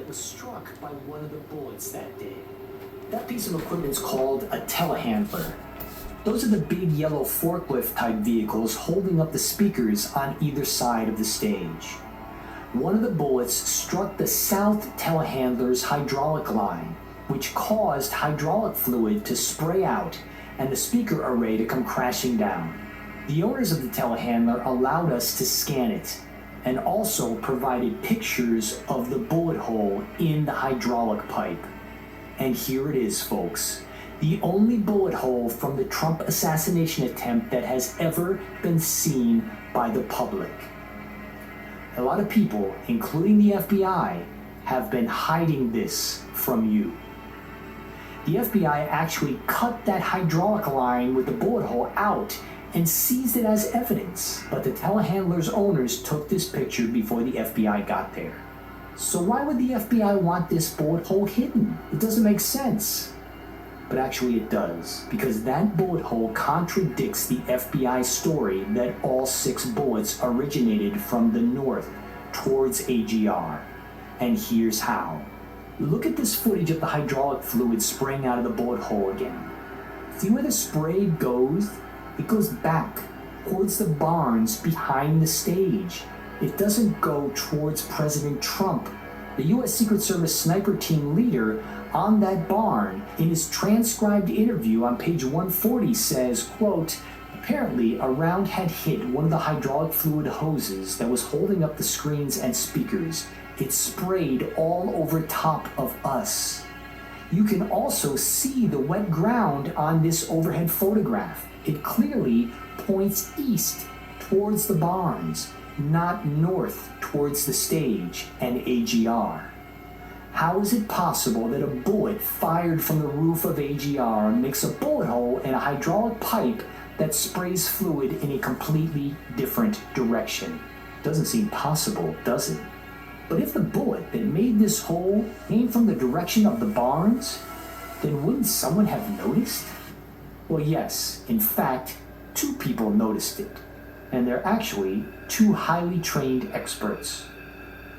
that was struck by one of the bullets that day. That piece of equipment is called a telehandler. Those are the big yellow forklift type vehicles holding up the speakers on either side of the stage. One of the bullets struck the south telehandler's hydraulic line, which caused hydraulic fluid to spray out and the speaker array to come crashing down. The owners of the telehandler allowed us to scan it and also provided pictures of the bullet hole in the hydraulic pipe. And here it is, folks. The only bullet hole from the Trump assassination attempt that has ever been seen by the public. A lot of people, including the FBI, have been hiding this from you. The FBI actually cut that hydraulic line with the bullet hole out and seized it as evidence, but the telehandler's owners took this picture before the FBI got there. So why would the FBI want this bullet hole hidden? It doesn't make sense. But actually it does, because that bullet hole contradicts the FBI story that all 6 bullets originated from the north towards AGR. And here's how. Look at this footage of the hydraulic fluid spraying out of the bullet hole again. See where the spray goes? It goes back towards the barns behind the stage. It doesn't go towards President Trump. The U.S. Secret Service sniper team leader on that barn, in his transcribed interview on page 140, says, quote, apparently a round had hit one of the hydraulic fluid hoses that was holding up the screens and speakers. It sprayed all over top of us. You can also see the wet ground on this overhead photograph. It clearly points east towards the barns, not north towards the stage and AGR. How is it possible that a bullet fired from the roof of AGR makes a bullet hole in a hydraulic pipe that sprays fluid in a completely different direction? Doesn't seem possible, does it? But if the bullet that made this hole came from the direction of the barns, then wouldn't someone have noticed? Well, yes, in fact, 2 people noticed it, and they're actually 2 highly trained experts.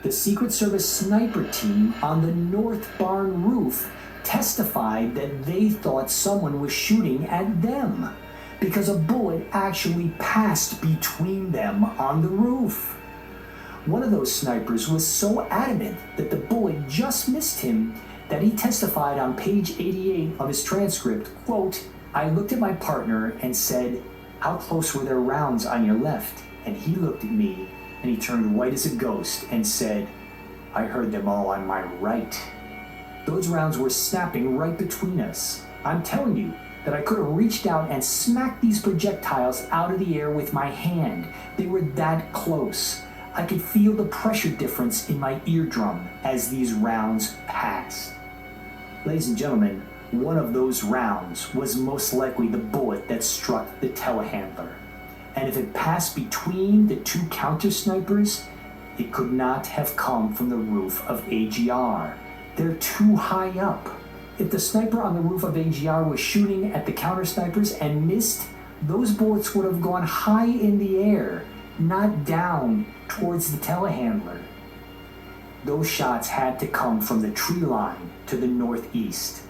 The Secret Service sniper team on the north barn roof testified that they thought someone was shooting at them because a bullet actually passed between them on the roof. One of those snipers was so adamant that the bullet just missed him that he testified on page 88 of his transcript, quote, I looked at my partner and said, how close were there rounds on your left? And he looked at me and he turned white as a ghost and said, I heard them all on my right. Those rounds were snapping right between us. I'm telling you that I could have reached out and smacked these projectiles out of the air with my hand. They were that close. I could feel the pressure difference in my eardrum as these rounds passed. Ladies and gentlemen, one of those rounds was most likely the bullet that struck the telehandler. And if it passed between the 2 counter snipers, it could not have come from the roof of AGR. They're too high up. If the sniper on the roof of AGR was shooting at the counter snipers and missed, those bullets would have gone high in the air, not down towards the telehandler. Those shots had to come from the tree line to the northeast.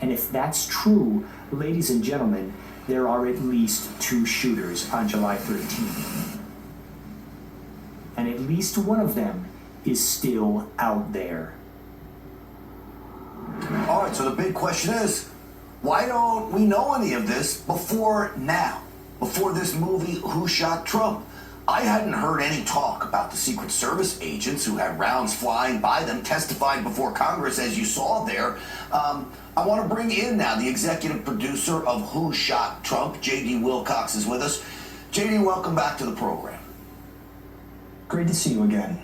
And if that's true, ladies and gentlemen, there are at least 2 shooters on July 13th. And at least one of them is still out there. All right, so the big question is, why don't we know any of this before now? Before this movie, Who Shot Trump? I hadn't heard any talk about the Secret Service agents who had rounds flying by them testified before Congress, as you saw there. I want to bring in now the executive producer of Who Shot Trump, JD Wilcox, is with us. JD, welcome back to the program. Great to see you again.